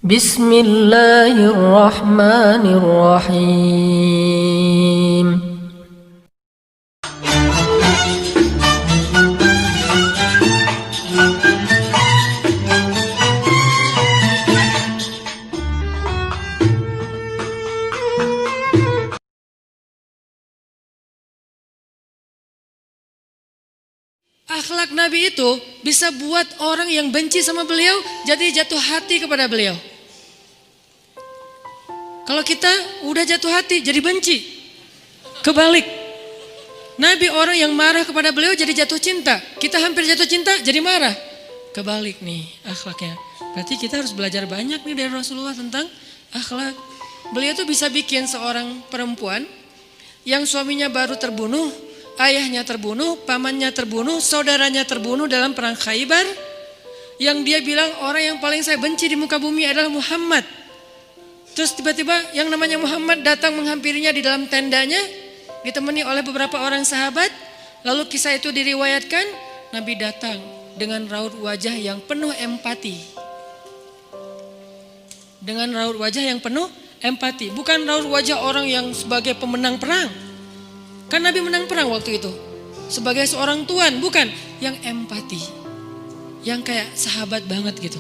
Bismillahirrahmanirrahim. Akhlak Nabi itu bisa buat orang yang benci sama beliau jadi jatuh hati kepada beliau. Kalau kita udah jatuh hati jadi benci. Kebalik. Nabi orang yang marah kepada beliau jadi jatuh cinta. Kita hampir jatuh cinta jadi marah. Kebalik nih akhlaknya. Berarti kita harus belajar banyak nih dari Rasulullah tentang akhlak. Beliau tuh bisa bikin seorang perempuan yang suaminya baru terbunuh, ayahnya terbunuh, pamannya terbunuh, saudaranya terbunuh dalam perang Khaybar. Yang dia bilang orang yang paling saya benci di muka bumi adalah Muhammad. Terus tiba-tiba yang namanya Muhammad datang menghampirinya di dalam tendanya, ditemani oleh beberapa orang sahabat. Lalu kisah itu diriwayatkan, Nabi datang dengan raut wajah yang penuh empati. Dengan raut wajah yang penuh empati. Bukan raut wajah orang yang sebagai pemenang perang. Kan Nabi menang perang waktu itu. Sebagai seorang tuan, bukan. Yang empati. Yang kayak sahabat banget gitu.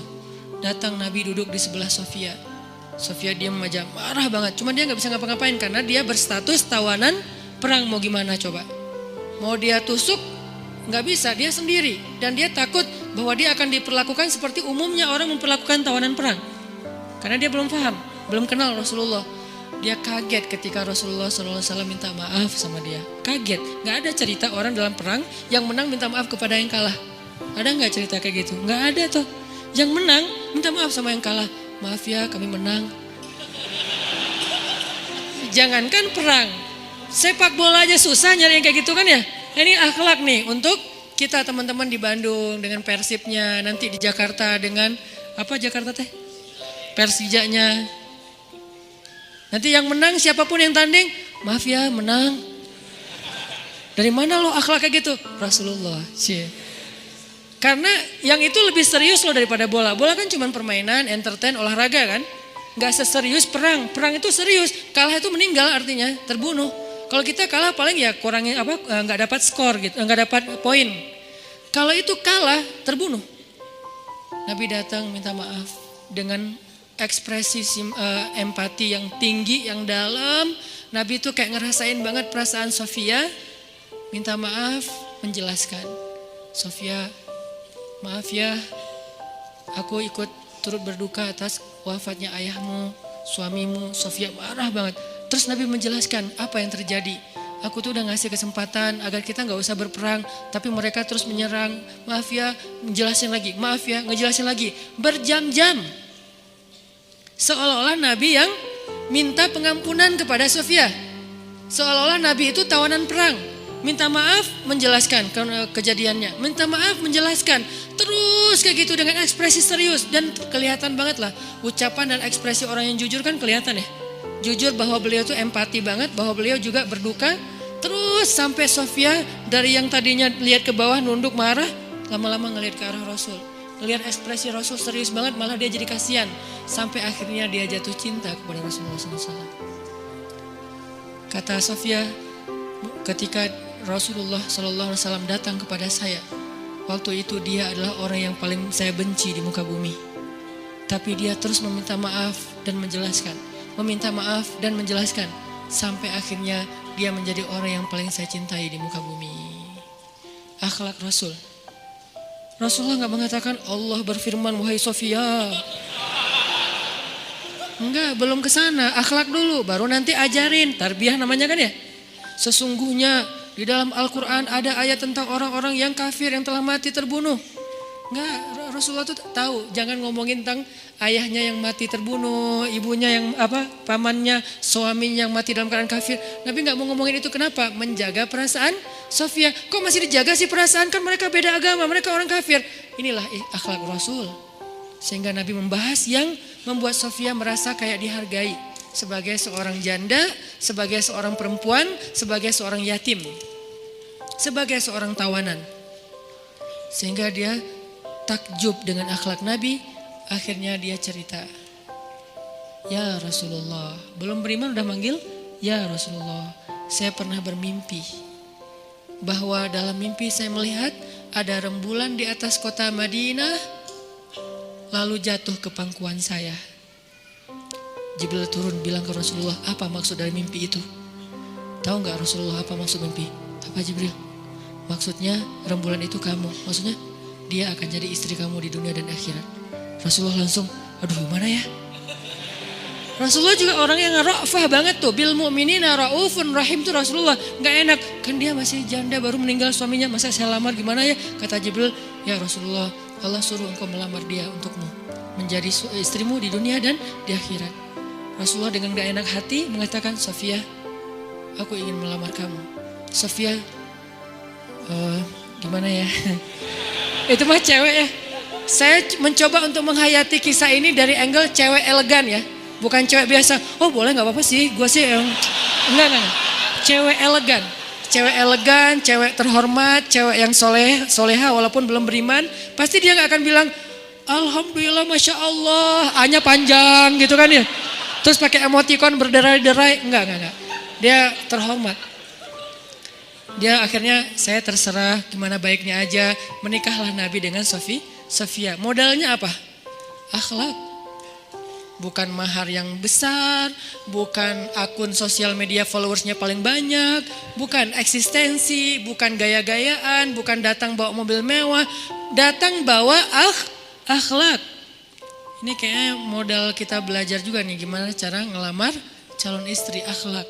Datang Nabi duduk di sebelah Sofia. Sofia diam aja, marah banget. Cuma dia gak bisa ngapa-ngapain karena dia berstatus tawanan perang. Mau gimana coba? Mau dia tusuk? Gak bisa, dia sendiri. Dan dia takut bahwa dia akan diperlakukan seperti umumnya orang memperlakukan tawanan perang. Karena dia belum paham, belum kenal Rasulullah. Dia kaget ketika Rasulullah SAW minta maaf sama dia. Kaget, gak ada cerita orang dalam perang yang menang minta maaf kepada yang kalah. Ada gak cerita kayak gitu? Gak ada tuh. Yang menang minta maaf sama yang kalah. Maaf ya kami menang. Jangankan perang, sepak bola aja susah nyari yang kayak gitu kan ya. Ini akhlak nih untuk kita teman-teman di Bandung dengan Persibnya. Nanti di Jakarta dengan apa Jakarta teh? Persijanya. Nanti yang menang siapapun yang tanding, maaf ya menang. Dari mana lo akhlak kayak gitu? Rasulullah. Karena yang itu lebih serius loh daripada bola. Bola kan cuma permainan, entertain, olahraga kan. Gak seserius perang. Perang itu serius. Kalah itu meninggal artinya terbunuh. Kalau kita kalah paling ya kurangin apa? Gak dapat skor gitu, gak dapat poin. Kalau itu kalah terbunuh. Nabi datang minta maaf dengan ekspresi empati yang tinggi, yang dalam. Nabi itu kayak ngerasain banget perasaan Sofia. Minta maaf, menjelaskan. Sofia, maaf ya, aku ikut turut berduka atas wafatnya ayahmu, suamimu. Sofia marah banget. Terus Nabi menjelaskan apa yang terjadi. Aku tuh udah ngasih kesempatan agar kita gak usah berperang. Tapi mereka terus menyerang. Maaf ya, ngejelasin lagi. Maaf ya, ngejelasin lagi. Berjam-jam. Seolah-olah Nabi yang minta pengampunan kepada Sofia. Seolah-olah Nabi itu tawanan perang. Minta maaf, menjelaskan kejadiannya. Minta maaf, menjelaskan. Terus kayak gitu dengan ekspresi serius. Dan kelihatan banget lah. Ucapan dan ekspresi orang yang jujur kan kelihatan ya. Jujur bahwa beliau tuh empati banget. Bahwa beliau juga berduka. Terus sampai Sofia dari yang tadinya lihat ke bawah nunduk marah. Lama-lama ngelihat ke arah Rasul. Lihat ekspresi Rasul serius banget, malah dia jadi kasihan. Sampai akhirnya dia jatuh cinta kepada Rasulullah SAW. Kata Sofia, ketika Rasulullah SAW datang kepada saya, waktu itu dia adalah orang yang paling saya benci di muka bumi. Tapi dia terus meminta maaf dan menjelaskan. Meminta maaf dan menjelaskan. Sampai akhirnya dia menjadi orang yang paling saya cintai di muka bumi. Akhlak Rasul. Rasulullah gak mengatakan Allah berfirman wahai Sofia. Enggak, belum ke sana. Akhlak dulu, baru nanti ajarin. Tarbiyah namanya kan ya. Sesungguhnya di dalam Al-Quran ada ayat tentang orang-orang yang kafir yang telah mati terbunuh. Enggak, Rasulullah tuh tahu. Jangan ngomongin tentang ayahnya yang mati terbunuh, ibunya yang pamannya, suaminya yang mati dalam keadaan kafir. Nabi gak mau ngomongin itu, kenapa? Menjaga perasaan Sofia. Kok masih dijaga sih perasaan? Kan mereka beda agama, mereka orang kafir. Inilah akhlak Rasul. Sehingga Nabi membahas yang membuat Sofia merasa kayak dihargai. Sebagai seorang janda, sebagai seorang perempuan, sebagai seorang yatim. Sebagai seorang tawanan. Sehingga dia takjub dengan akhlak Nabi. Akhirnya dia cerita, Ya Rasulullah. Belum beriman udah manggil, ya Rasulullah. Saya pernah bermimpi bahwa dalam mimpi saya melihat ada rembulan di atas kota Madinah lalu jatuh ke pangkuan saya. Jibril turun bilang ke Rasulullah, apa maksud dari mimpi itu? Tahu gak Rasulullah apa maksud mimpi? Apa Jibril? Maksudnya rembulan itu kamu. Maksudnya dia akan jadi istri kamu di dunia dan akhirat. Rasulullah langsung, aduh gimana ya? Rasulullah juga orang yang ra'fah banget tuh. Bil mu'minina ra'ufun rahim tuh Rasulullah. Gak enak, kan dia masih janda baru meninggal suaminya. Masa saya lamar gimana ya? Kata Jibril, ya Rasulullah, Allah suruh engkau melamar dia untukmu. Menjadi istrimu di dunia dan di akhirat. Rasulullah dengan gak enak hati mengatakan, Sofia, aku ingin melamar kamu. Sofia, gimana ya? Itu mah cewek ya. Saya mencoba untuk menghayati kisah ini dari angle cewek elegan ya. Bukan cewek biasa, oh boleh gak apa-apa sih. Gue sih yang, enggak. Cewek elegan. Cewek elegan, cewek terhormat, cewek yang soleha walaupun belum beriman. Pasti dia gak akan bilang, Alhamdulillah Masya Allah, A-nya panjang gitu kan ya. Terus pakai emoticon berderai-derai, enggak. Dia terhormat. Dia akhirnya saya terserah gimana baiknya aja. Menikahlah Nabi dengan Sofia. Modalnya apa? Akhlak. Bukan mahar yang besar, bukan akun sosial media followersnya paling banyak, bukan eksistensi, bukan gaya-gayaan, bukan datang bawa mobil mewah, datang bawa akhlak. Ini kayaknya modal kita belajar juga nih gimana cara ngelamar calon istri, akhlak.